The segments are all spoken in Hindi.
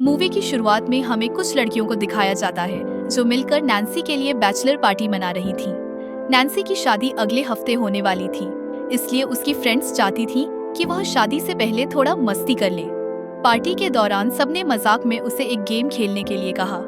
मूवी की शुरुआत में हमें कुछ लड़कियों को दिखाया जाता है जो मिलकर नैन्सी के लिए बैचलर पार्टी मना रही थी। नैन्सी की शादी अगले हफ्ते होने वाली थी, इसलिए उसकी फ्रेंड्स चाहती थी कि वह शादी से पहले थोड़ा मस्ती कर ले। पार्टी के दौरान सबने मजाक में उसे एक गेम खेलने के लिए कहा।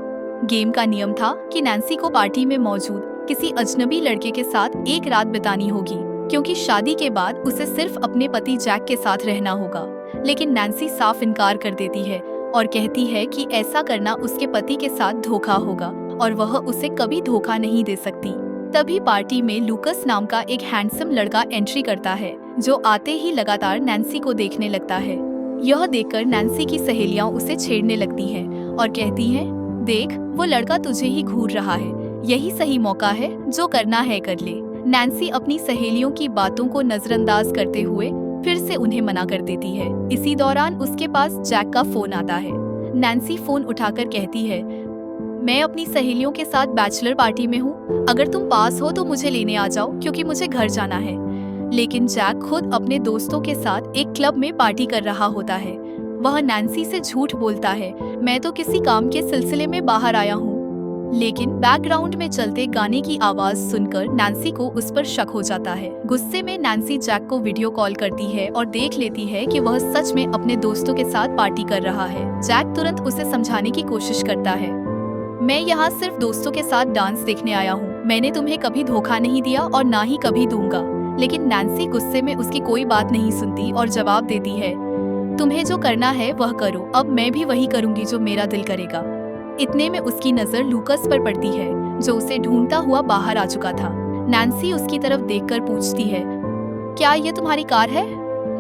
गेम का नियम था कि नैन्सी को पार्टी में मौजूद किसी अजनबी लड़के के साथ एक रात बितानी होगी, क्योंकि शादी के बाद उसे सिर्फ अपने पति जैक के साथ रहना होगा। लेकिन नैन्सी साफ इनकार कर देती है और कहती है कि ऐसा करना उसके पति के साथ धोखा होगा और वह उसे कभी धोखा नहीं दे सकती। तभी पार्टी में लूकस नाम का एक हैंडसम लड़का एंट्री करता है, जो आते ही लगातार नैन्सी को देखने लगता है। यह देखकर नैन्सी की सहेलियां उसे छेड़ने लगती हैं और कहती हैं, देख वो लड़का तुझे ही घूर रहा है, यही सही मौका है, जो करना है कर ले। नैन्सी अपनी सहेलियों की बातों को नजरअंदाज करते हुए फिर से उन्हें मना कर देती है। इसी दौरान उसके पास जैक का फोन आता है। नैन्सी फोन उठाकर कहती है, मैं अपनी सहेलियों के साथ बैचलर पार्टी में हूँ, अगर तुम पास हो तो मुझे लेने आ जाओ क्योंकि मुझे घर जाना है। लेकिन जैक खुद अपने दोस्तों के साथ एक क्लब में पार्टी कर रहा होता है। वह नैन्सी से झूठ बोलता है, मैं तो किसी काम के सिलसिले में बाहर आया हूँ। लेकिन बैकग्राउंड में चलते गाने की आवाज सुनकर नैन्सी को उस पर शक हो जाता है। गुस्से में नैन्सी जैक को वीडियो कॉल करती है और देख लेती है कि वह सच में अपने दोस्तों के साथ पार्टी कर रहा है। जैक तुरंत उसे समझाने की कोशिश करता है, मैं यहाँ सिर्फ दोस्तों के साथ डांस देखने आया हूँ, मैंने तुम्हें कभी धोखा नहीं दिया और ना ही कभी दूंगा। लेकिन नैन्सी गुस्से में उसकी कोई बात नहीं सुनती और जवाब देती है, तुम्हें जो करना है वह करो, अब मैं भी वही करूंगी जो मेरा दिल करेगा। इतने में उसकी नजर लूकस पर पड़ती है, जो उसे ढूंढता हुआ बाहर आ चुका था। नैन्सी उसकी तरफ देखकर पूछती है, क्या ये तुम्हारी कार है?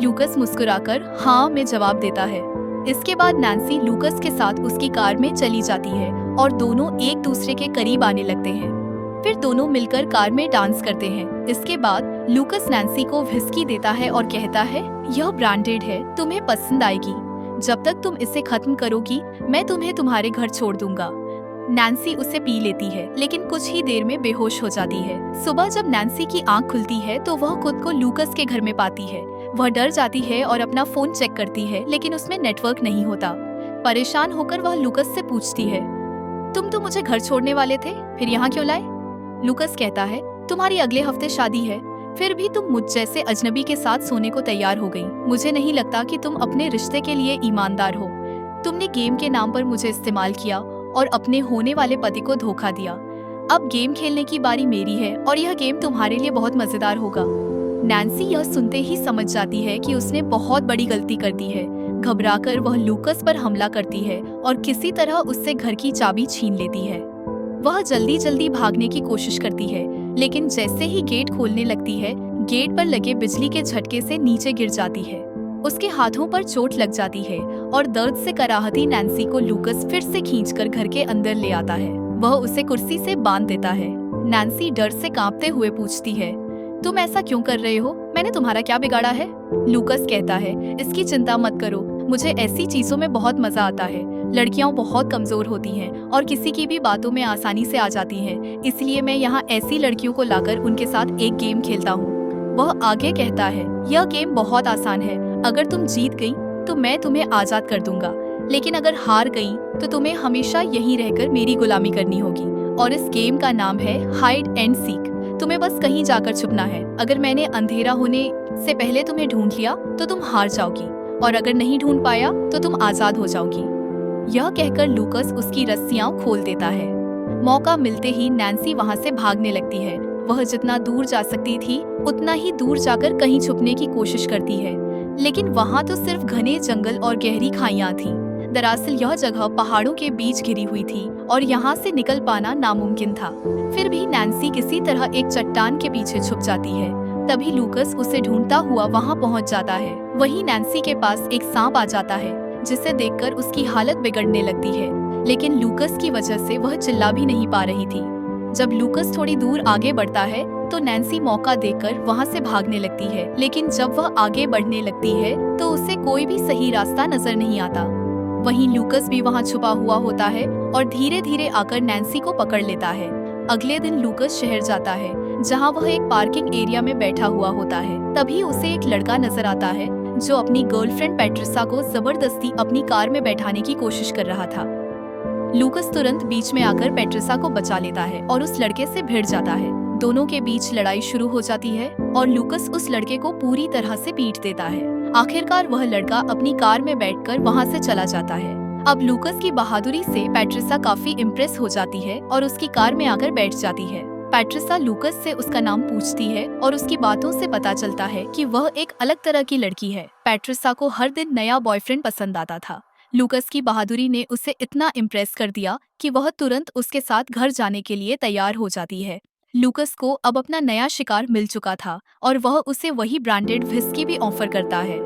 लूकस मुस्कुराकर हाँ में जवाब देता है। इसके बाद नैन्सी लूकस के साथ उसकी कार में चली जाती है और दोनों एक दूसरे के करीब आने लगते हैं। फिर दोनों मिलकर कार में डांस करते हैं। इसके बाद लूकस नैन्सी को व्हिस्की देता है और कहता है, यह ब्रांडेड है, तुम्हें पसंद आएगी, जब तक तुम इसे खत्म करोगी मैं तुम्हें तुम्हारे घर छोड़ दूंगा। नैन्सी उसे पी लेती है, लेकिन कुछ ही देर में बेहोश हो जाती है। सुबह जब नैन्सी की आंख खुलती है तो वह खुद को लूकस के घर में पाती है। वह डर जाती है और अपना फोन चेक करती है, लेकिन उसमें नेटवर्क नहीं होता। परेशान होकर वह लूकस से पूछती है, तुम तो मुझे घर छोड़ने वाले थे, फिर यहाँ क्यों लाए? लूकस कहता है, तुम्हारी अगले हफ्ते शादी है, फिर भी तुम मुझ जैसे अजनबी के साथ सोने को तैयार हो गई। मुझे नहीं लगता कि तुम अपने रिश्ते के लिए ईमानदार हो। तुमने गेम के नाम पर मुझे इस्तेमाल किया और अपने होने वाले पति को धोखा दिया। अब गेम खेलने की बारी मेरी है और यह गेम तुम्हारे लिए बहुत मजेदार होगा। नैन्सी यह सुनते ही समझ जाती है कि उसने बहुत बड़ी गलती कर दी है। घबराकर वह लूकस पर हमला करती है और किसी तरह उससे घर की चाबी छीन लेती है। वह जल्दी जल्दी भागने की कोशिश करती है, लेकिन जैसे ही गेट खोलने लगती है, गेट पर लगे बिजली के झटके से नीचे गिर जाती है। उसके हाथों पर चोट लग जाती है और दर्द से कराहती नैन्सी को लूकस फिर से खींचकर घर के अंदर ले आता है। वह उसे कुर्सी से बांध देता है। नैन्सी डर से कांपते हुए पूछती है, तुम ऐसा क्यों कर रहे हो? मैंने तुम्हारा क्या बिगाड़ा है? लूकस कहता है, इसकी चिंता मत करो, मुझे ऐसी चीजों में बहुत मजा आता है। लड़कियां बहुत कमजोर होती हैं और किसी की भी बातों में आसानी से आ जाती हैं, इसलिए मैं यहाँ ऐसी लड़कियों को लाकर उनके साथ एक गेम खेलता हूँ। वह आगे कहता है, यह गेम बहुत आसान है, अगर तुम जीत गई तो मैं तुम्हें आजाद कर दूंगा, लेकिन अगर हार गई तो तुम्हें हमेशा यहीं रहकर मेरी गुलामी करनी होगी। और इस गेम का नाम है हाइड एंड सीक। तुम्हें बस कहीं जाकर छुपना है। अगर मैंने अंधेरा होने से पहले तुम्हें ढूंढ लिया तो तुम हार जाओगी, और अगर नहीं ढूंढ पाया तो तुम आजाद हो जाओगी। यह कहकर लूकस उसकी रस्सियां खोल देता है। मौका मिलते ही नैन्सी वहां से भागने लगती है। वह जितना दूर जा सकती थी उतना ही दूर जाकर कहीं छुपने की कोशिश करती है, लेकिन वहां तो सिर्फ घने जंगल और गहरी खाइयां थीं। दरअसल यह जगह पहाड़ों के बीच घिरी हुई थी और यहाँ से निकल पाना नामुमकिन था। फिर भी नैन्सी किसी तरह एक चट्टान के पीछे छुप जाती है। तभी लूकस उसे ढूंढता हुआ वहाँ पहुँच जाता है। वहीं नैन्सी के पास एक सांप आ जाता है, जिसे देखकर उसकी हालत बिगड़ने लगती है, लेकिन लूकस की वजह से वह चिल्ला भी नहीं पा रही थी। जब लूकस थोड़ी दूर आगे बढ़ता है तो नैन्सी मौका देखकर वहाँ से भागने लगती है, लेकिन जब वह आगे बढ़ने लगती है तो उसे कोई भी सही रास्ता नजर नहीं आता। वहीं लूकस भी वहाँ छुपा हुआ होता है और धीरे धीरे आकर नैन्सी को पकड़ लेता है। अगले दिन लूकस शहर जाता है, जहाँ वह एक पार्किंग एरिया में बैठा हुआ होता है। तभी उसे एक लड़का नजर आता है जो अपनी गर्लफ्रेंड पैट्रिसा को जबरदस्ती अपनी कार में बैठाने की कोशिश कर रहा था। लूकस तुरंत बीच में आकर पैट्रिसा को बचा लेता है और उस लड़के से भिड़ जाता है। दोनों के बीच लड़ाई शुरू हो जाती है और लूकस उस लड़के को पूरी तरह से पीट देता है। आखिरकार वह लड़का अपनी कार में बैठकर वहां से चला जाता है। अब लूकस की बहादुरी से पैट्रिसा काफी इम्प्रेस हो जाती है और उसकी कार में आकर बैठ जाती है। पैट्रिसा लूकस से उसका नाम पूछती है और उसकी बातों से पता चलता है कि वह एक अलग तरह की लड़की है। पैट्रिसा को हर दिन नया बॉयफ्रेंड पसंद आता था। लूकस की बहादुरी ने उसे इतना इम्प्रेस कर दिया कि वह तुरंत उसके साथ घर जाने के लिए तैयार हो जाती है। लूकस को अब अपना नया शिकार मिल चुका था और वह उसे वही ब्रांडेड व्हिस्की भी ऑफर करता है।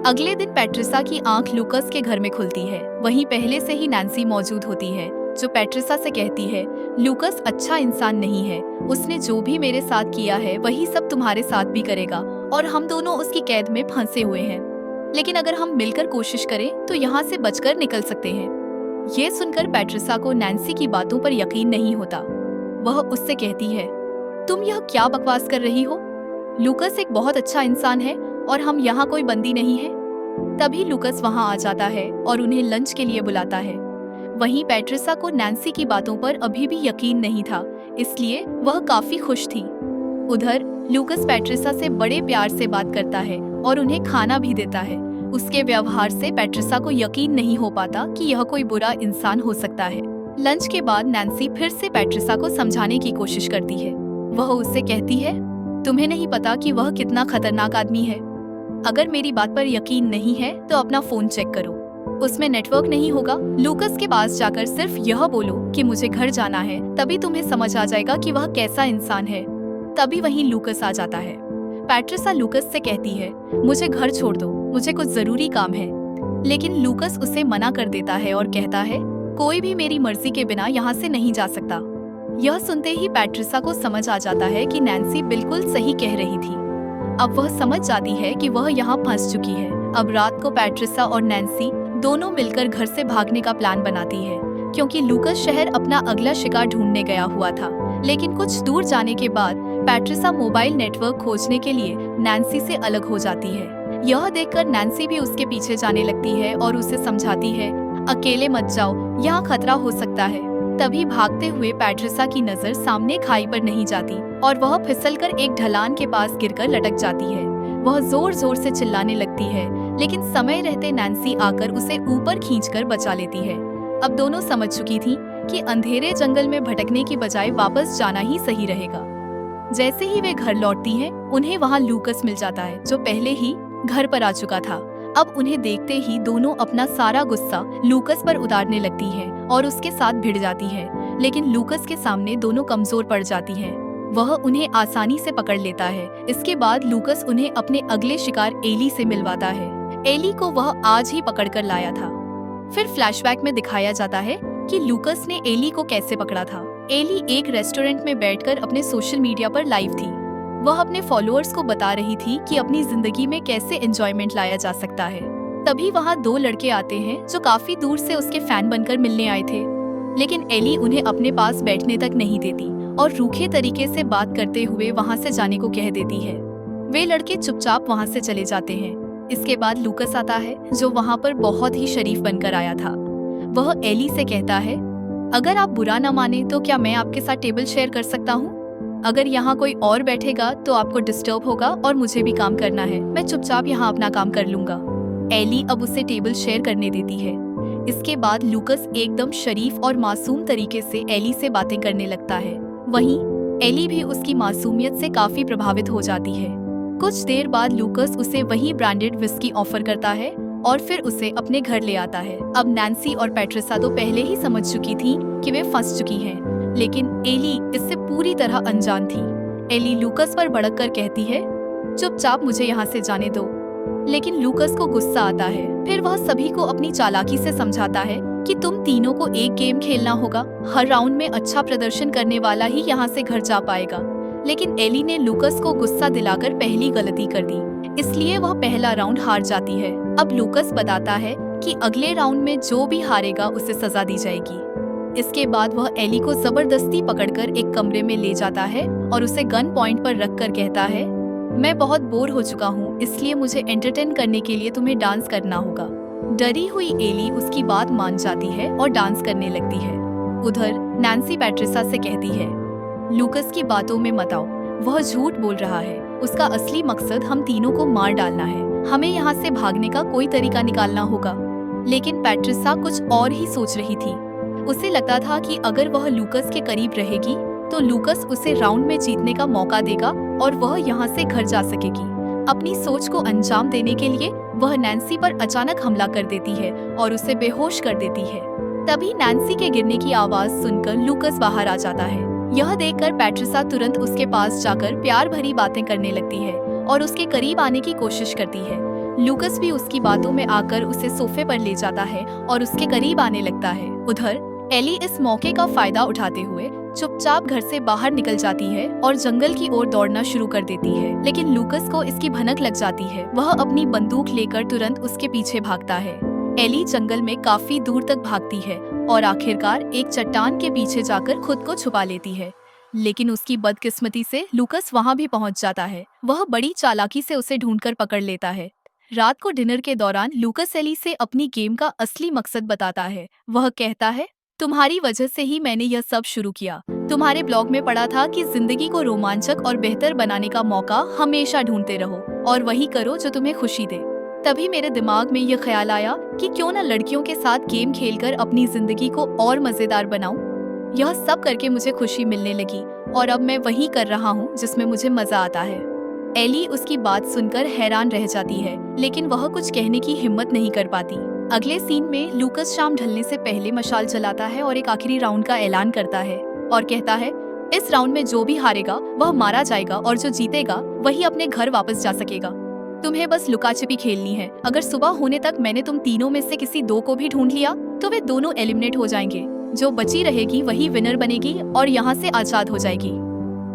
अगले दिन पैट्रिसा की आंख लूकस के घर में खुलती है। वहीं पहले से ही नैन्सी मौजूद होती है, जो पैट्रिसा से कहती है, लूकस अच्छा इंसान नहीं है। उसने जो भी मेरे साथ किया है वही सब तुम्हारे साथ भी करेगा और हम दोनों उसकी कैद में फंसे हुए हैं। लेकिन अगर हम मिलकर कोशिश करें तो यहाँ से बचकर निकल सकते हैं। ये सुनकर पैट्रिसा को नैन्सी की बातों पर यकीन नहीं होता। वह उससे कहती है, तुम यह क्या बकवास कर रही हो? लूकस एक बहुत अच्छा इंसान है और हम यहाँ कोई बंदी नहीं है। तभी लूकस वहाँ आ जाता है और उन्हें लंच के लिए बुलाता है। वहीं पैट्रिसा को नैन्सी की बातों पर अभी भी यकीन नहीं था, इसलिए वह काफी खुश थी। उधर लूकस पैट्रिसा से बड़े प्यार से बात करता है और उन्हें खाना भी देता है। उसके व्यवहार से पैट्रिसा को यकीन नहीं हो पाता कि यह कोई बुरा इंसान हो सकता है। लंच के बाद नैन्सी फिर से पैट्रिसा को समझाने की कोशिश करती है। वह उससे कहती है, तुम्हें नहीं पता कि वह कितना खतरनाक आदमी है। अगर मेरी बात पर यकीन नहीं है तो अपना फोन चेक करो, उसमें नेटवर्क नहीं होगा। लूकस के पास जाकर सिर्फ यह बोलो कि मुझे घर जाना है, तभी तुम्हें समझ आ जाएगा कि वह कैसा इंसान है। तभी वहीं लूकस आ जाता है। पैट्रिसा लूकस से कहती है, मुझे घर छोड़ दो, मुझे कुछ जरूरी काम है। लेकिन लूकस उसे मना कर देता है और कहता है, कोई भी मेरी मर्जी के बिना यहाँ से नहीं जा सकता। यह सुनते ही पैट्रिसा को समझ आ जाता है कि नैन्सी बिल्कुल सही कह रही थी। अब वह समझ जाती है कि वह यहाँ फंस चुकी है। अब रात को पैट्रिसा और नैन्सी दोनों मिलकर घर से भागने का प्लान बनाती है, क्योंकि लूकस शहर अपना अगला शिकार ढूंढने गया हुआ था। लेकिन कुछ दूर जाने के बाद पैट्रिसा मोबाइल नेटवर्क खोजने के लिए नैन्सी से अलग हो जाती है। यह देखकर नैन्सी भी उसके पीछे जाने लगती है और उसे समझाती है, अकेले मत जाओ, यहाँ खतरा हो सकता है। तभी भागते हुए पैट्रिसा की नजर सामने खाई पर नहीं जाती और वह फिसलकर एक ढलान के पास गिरकर लटक जाती है। वह जोर जोर से चिल्लाने लगती है, लेकिन समय रहते नैन्सी आकर उसे ऊपर खींचकर बचा लेती है। अब दोनों समझ चुकी थी कि अंधेरे जंगल में भटकने की बजाय वापस जाना ही सही रहेगा। जैसे ही वे घर लौटती हैं, उन्हें वहाँ लूकस मिल जाता है, जो पहले ही घर पर आ चुका था। अब उन्हें देखते ही दोनों अपना सारा गुस्सा लूकस पर उतारने लगती हैं और उसके साथ भिड़ जाती हैं। लेकिन लूकस के सामने दोनों कमजोर पड़ जाती हैं। वह उन्हें आसानी से पकड़ लेता है। इसके बाद लूकस उन्हें अपने अगले शिकार एली से मिलवाता है। एली को वह आज ही पकड़कर लाया था। फिर फ्लैशबैक में दिखाया जाता है कि लूकस ने एली को कैसे पकड़ा था। एली एक रेस्टोरेंट में बैठकर अपने सोशल मीडिया पर लाइव थी। वह अपने फॉलोअर्स को बता रही थी कि अपनी जिंदगी में कैसे एंजॉयमेंट लाया जा सकता है। तभी वहाँ दो लड़के आते हैं जो काफी दूर से उसके फैन बनकर मिलने आए थे। लेकिन एली उन्हें अपने पास बैठने तक नहीं देती और रूखे तरीके से बात करते हुए वहाँ से जाने को कह देती है। वे लड़के चुपचाप वहाँ से चले जाते हैं। इसके बाद लूकस आता है, जो वहाँ पर बहुत ही शरीफ बनकर आया था। वह एली से कहता है, अगर आप बुरा न माने तो क्या मैं आपके साथ टेबल शेयर कर सकता हूँ? अगर यहाँ कोई और बैठेगा तो आपको डिस्टर्ब होगा और मुझे भी काम करना है। मैं चुपचाप यहाँ अपना काम कर लूंगा। एली अब उसे टेबल शेयर करने देती है। इसके बाद लूकस एकदम शरीफ और मासूम तरीके से एली से बातें करने लगता है। वहीं एली भी उसकी मासूमियत से काफी प्रभावित हो जाती है। कुछ देर बाद लूकस उसे वही ब्रांडेड विस्की ऑफर करता है और फिर उसे अपने घर ले आता है। अब नैन्सी और पैट्रिसा तो पहले ही समझ चुकी थी कि वे फंस चुकी हैं, लेकिन एली इससे पूरी तरह अनजान थी। एली लूकस पर भड़क कर कहती है, चुपचाप मुझे यहाँ से जाने दो। लेकिन लूकस को गुस्सा आता है। फिर वह सभी को अपनी चालाकी से समझाता है कि तुम तीनों को एक गेम खेलना होगा। हर राउंड में अच्छा प्रदर्शन करने वाला ही यहाँ से घर जा पाएगा। लेकिन एली ने लूकस को गुस्सा दिलाकर पहली गलती कर दी, इसलिए वह पहला राउंड हार जाती है। अब लूकस बताता है कि अगले राउंड में जो भी हारेगा उसे सजा दी जाएगी। इसके बाद वह एली को जबरदस्ती पकड़कर एक कमरे में ले जाता है और उसे गन पॉइंट पर रखकर कहता है, मैं बहुत बोर हो चुका हूँ, इसलिए मुझे एंटरटेन करने के लिए तुम्हें डांस करना होगा। डरी हुई एली उसकी बात मान जाती है और डांस करने लगती है। उधर नैन्सी पैट्रिसा से कहती है, लूकस की बातों में मत आओ, वह झूठ बोल रहा है। उसका असली मकसद हम तीनों को मार डालना है। हमें यहाँ से भागने का कोई तरीका निकालना होगा। लेकिन पैट्रिसा कुछ और ही सोच रही थी। उसे लगता था कि अगर वह लूकस के करीब रहेगी तो लूकस उसे राउंड में जीतने का मौका देगा और वह यहाँ से घर जा सकेगी। अपनी सोच को अंजाम देने के लिए वह नैन्सी पर अचानक हमला कर देती है और उसे बेहोश कर देती है। तभी नैन्सी के गिरने की आवाज सुनकर लूकस बाहर आ जाता है। यह देखकर पैट्रिसा तुरंत उसके पास जाकर प्यार भरी बातें करने लगती है और उसके करीब आने की कोशिश करती है। लूकस भी उसकी बातों में आकर उसे सोफे पर ले जाता है और उसके करीब आने लगता है। उधर एली इस मौके का फायदा उठाते हुए चुपचाप घर से बाहर निकल जाती है और जंगल की ओर दौड़ना शुरू कर देती है। लेकिन लूकस को इसकी भनक लग जाती है। वह अपनी बंदूक लेकर तुरंत उसके पीछे भागता है। एली जंगल में काफी दूर तक भागती है और आखिरकार एक चट्टान के पीछे जाकर खुद को छुपा लेती है। लेकिन उसकी बदकिस्मती से लूकस वहां भी पहुंच जाता है। वह बड़ी चालाकी से उसे ढूंढकर पकड़ लेता है। रात को डिनर के दौरान लूकस एली से अपनी गेम का असली मकसद बताता है। वह कहता है, तुम्हारी वजह से ही मैंने यह सब शुरू किया। तुम्हारे ब्लॉग में पढ़ा था कि जिंदगी को रोमांचक और बेहतर बनाने का मौका हमेशा ढूंढते रहो और वही करो जो तुम्हें खुशी दे। तभी मेरे दिमाग में यह ख्याल आया कि क्यों न लड़कियों के साथ गेम खेलकर अपनी जिंदगी को और मजेदार बनाऊं। यह सब करके मुझे खुशी मिलने लगी और अब मैं वही कर रहा हूँ जिसमें मुझे मजा आता है। एली उसकी बात सुनकर हैरान रह जाती है, लेकिन वह कुछ कहने की हिम्मत नहीं कर पाती। अगले सीन में लूकस शाम ढलने से पहले मशाल जलाता है और एक आखिरी राउंड का ऐलान करता है और कहता है, इस राउंड में जो भी हारेगा वह मारा जाएगा और जो जीतेगा वही अपने घर वापस जा सकेगा। तुम्हें बस लुका छिपी खेलनी है। अगर सुबह होने तक मैंने तुम तीनों में से किसी दो को भी ढूंढ लिया तो वे दोनों एलिमिनेट हो जाएंगे। जो बची रहेगी वही विनर बनेगी और यहाँ से आजाद हो जाएगी।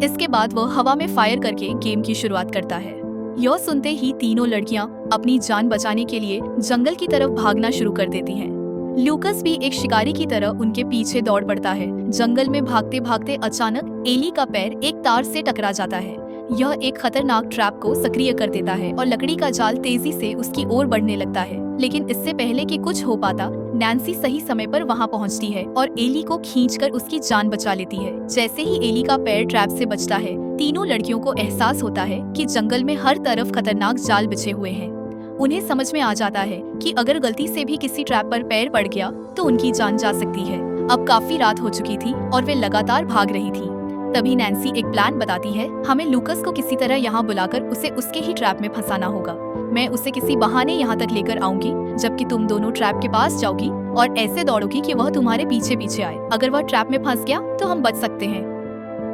इसके बाद वह हवा में फायर करके गेम की शुरुआत करता है। यह सुनते ही तीनों लड़कियां अपनी जान बचाने के लिए जंगल की तरफ भागना शुरू कर देती हैं। लूकस भी एक शिकारी की तरह उनके पीछे दौड़ पड़ता है। जंगल में भागते भागते अचानक एली का पैर एक तार से टकरा जाता है। यह एक खतरनाक ट्रैप को सक्रिय कर देता है और लकड़ी का जाल तेजी से उसकी ओर बढ़ने लगता है। लेकिन इससे पहले कि कुछ हो पाता, नैन्सी सही समय पर वहां पहुंचती है और एली को खींचकर उसकी जान बचा लेती है। जैसे ही एली का पैर ट्रैप से बचता है, तीनों लड़कियों को एहसास होता है कि जंगल में हर तरफ खतरनाक जाल बिछे हुए हैं। उन्हें समझ में आ जाता है कि अगर गलती से भी किसी ट्रैप पर पैर पड़ गया तो उनकी जान जा सकती है। अब काफी रात हो चुकी थी और वे लगातार भाग रही थी। तभी नैन्सी एक प्लान बताती है, हमें लूकस को किसी तरह यहाँ बुलाकर उसे उसके ही ट्रैप में फंसाना होगा। मैं उसे किसी बहाने यहाँ तक लेकर आऊंगी, जबकि तुम दोनों ट्रैप के पास जाओगी और ऐसे दौड़ोगी कि वह तुम्हारे पीछे पीछे आए। अगर वह ट्रैप में फंस गया तो हम बच सकते हैं।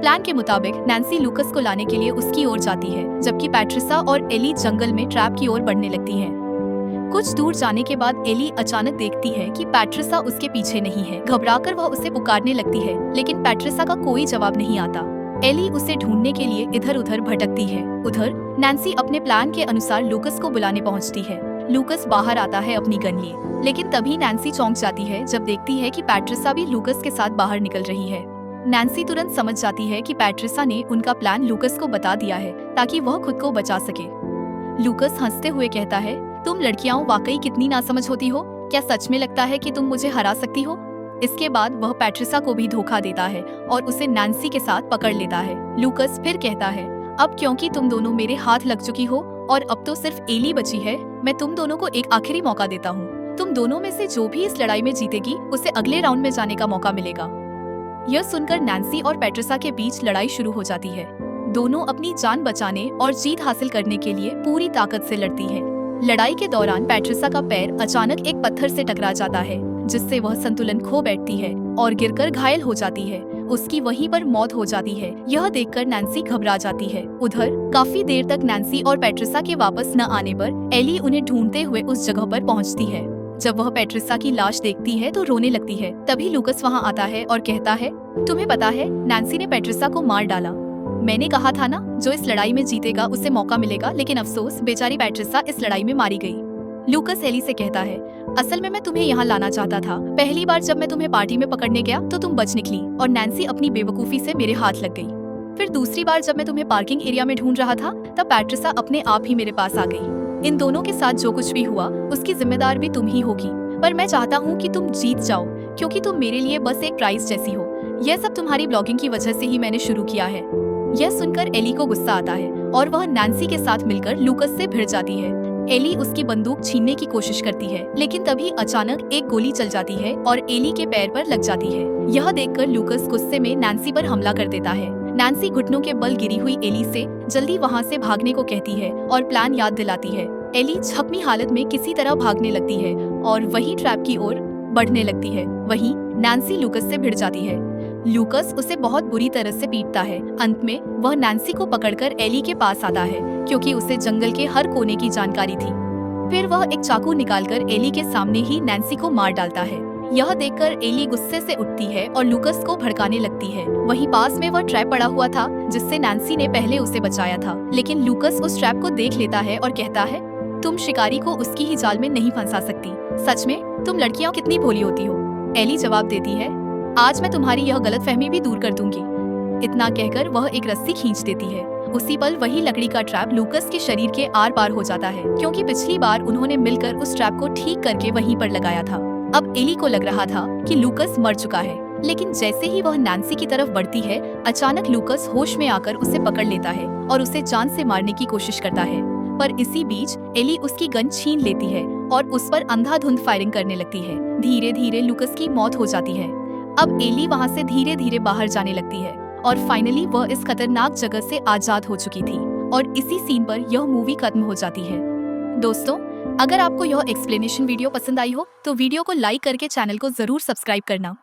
प्लान के मुताबिक नैन्सी लूकस को लाने के लिए उसकी ओर जाती है, जबकि पैट्रिसा और एली जंगल में ट्रैप की ओर बढ़ने लगती हैं। कुछ दूर जाने के बाद एली अचानक देखती है कि पैट्रिसा उसके पीछे नहीं है। घबराकर वह उसे पुकारने लगती है, लेकिन पैट्रिसा का कोई जवाब नहीं आता। एली उसे ढूंढने के लिए इधर उधर भटकती है। उधर नैन्सी अपने प्लान के अनुसार लूकस को बुलाने पहुंचती है। लूकस बाहर आता है अपनी गन लिए, लेकिन तभी नैन्सी चौंक जाती है जब देखती है कि पैट्रिसा भी लूकस के साथ बाहर निकल रही है। नैन्सी तुरंत समझ जाती है कि पैट्रिसा ने उनका प्लान लूकस को बता दिया है ताकि वह खुद को बचा सके। लूकस हंसते हुए कहता है, तुम लड़कियां वाकई कितनी नासमझ होती हो। क्या सच में लगता है कि तुम मुझे हरा सकती हो? इसके बाद वह पैट्रिसा को भी धोखा देता है और उसे नैन्सी के साथ पकड़ लेता है। लूकस फिर कहता है, अब क्योंकि तुम दोनों मेरे हाथ लग चुकी हो और अब तो सिर्फ एली बची है, मैं तुम दोनों को एक आखिरी मौका देता हूँ। तुम दोनों में से जो भी इस लड़ाई में जीतेगी उसे अगले राउंड में जाने का मौका मिलेगा। यह सुनकर नैन्सी और पैट्रिसा के बीच लड़ाई शुरू हो जाती है। दोनों अपनी जान बचाने और जीत हासिल करने के लिए पूरी ताकत से लड़ती है। लड़ाई के दौरान पैट्रिसा का पैर अचानक एक पत्थर से टकरा जाता है, जिससे वह संतुलन खो बैठती है और गिरकर घायल हो जाती है। उसकी वहीं पर मौत हो जाती है। यह देखकर नैन्सी घबरा जाती है। उधर काफी देर तक नैन्सी और पैट्रिसा के वापस न आने पर एली उन्हें ढूंढते हुए उस जगह पर पहुंचती है। जब वह पैट्रिसा की लाश देखती है तो रोने लगती है। तभी लूकस वहां आता है और कहता है, तुम्हें पता है नैन्सी ने पैट्रिसा को मार डाला। मैंने कहा था ना, जो इस लड़ाई में जीतेगा उसे मौका मिलेगा, लेकिन अफसोस बेचारी पैट्रिसा इस लड़ाई में मारी गई। लूकस एली से कहता है, असल में मैं तुम्हें यहाँ लाना चाहता था। पहली बार जब मैं तुम्हें पार्टी में पकड़ने गया तो तुम बच निकली और नैन्सी अपनी बेवकूफी से मेरे हाथ लग गई। फिर दूसरी बार जब मैं तुम्हें पार्किंग एरिया में ढूंढ रहा था तब पैट्रिसा अपने आप ही मेरे पास आ गई। इन दोनों के साथ जो कुछ भी हुआ उसकी जिम्मेदार भी तुम ही होगी, पर मैं चाहता हूँ कि तुम जीत जाओ क्योंकि तुम मेरे लिए बस एक प्राइज जैसी हो। यह सब तुम्हारी ब्लॉगिंग की वजह से ही मैंने शुरू किया है। यह सुनकर एली को गुस्सा आता है और वह नैन्सी के साथ मिलकर लूकस से भिड़ जाती है। एली उसकी बंदूक छीनने की कोशिश करती है, लेकिन तभी अचानक एक गोली चल जाती है और एली के पैर पर लग जाती है। यह देखकर लूकस गुस्से में नैन्सी पर हमला कर देता है। नैन्सी घुटनों के बल गिरी हुई एली से जल्दी वहाँ से भागने को कहती है और प्लान याद दिलाती है। एली जख्मी हालत में किसी तरह भागने लगती है और वही ट्रैप की ओर बढ़ने लगती है। वहीं नैन्सी लूकस से भिड़ जाती है। लूकस उसे बहुत बुरी तरह से पीटता है। अंत में वह नैन्सी को पकड़कर एली के पास आता है क्योंकि उसे जंगल के हर कोने की जानकारी थी। फिर वह एक चाकू निकालकर एली के सामने ही नैन्सी को मार डालता है। यह देखकर एली गुस्से से उठती है और लूकस को भड़काने लगती है। वहीं पास में वह ट्रैप पड़ा हुआ था जिससे नैन्सी ने पहले उसे बचाया था, लेकिन लूकस उस ट्रैप को देख लेता है और कहता है, तुम शिकारी को उसकी ही जाल में नहीं फंसा सकती। सच में तुम लड़कियां कितनी भोली होती हो। एली जवाब देती है, आज मैं तुम्हारी यह गलतफहमी भी दूर कर दूंगी। इतना कहकर वह एक रस्सी खींच देती है। उसी पल वही लकड़ी का ट्रैप लूकस के शरीर के आर पार हो जाता है क्योंकि पिछली बार उन्होंने मिलकर उस ट्रैप को ठीक करके वहीं पर लगाया था। अब एली को लग रहा था कि लूकस मर चुका है, लेकिन जैसे ही वह नैन्सी की तरफ बढ़ती है अचानक लूकस होश में आकर उसे पकड़ लेता है और उसे जान से मारने की कोशिश करता है। पर इसी बीच एली उसकी गन छीन लेती है और उस पर अंधाधुंध फायरिंग करने लगती है। धीरे धीरे लूकस की मौत हो जाती है। अब एली वहाँ से धीरे धीरे बाहर जाने लगती है और फाइनली वह इस खतरनाक जगह से आजाद हो चुकी थी और इसी सीन पर यह मूवी खत्म हो जाती है। दोस्तों, अगर आपको यह एक्सप्लेनेशन वीडियो पसंद आई हो तो वीडियो को लाइक करके चैनल को जरूर सब्सक्राइब करना।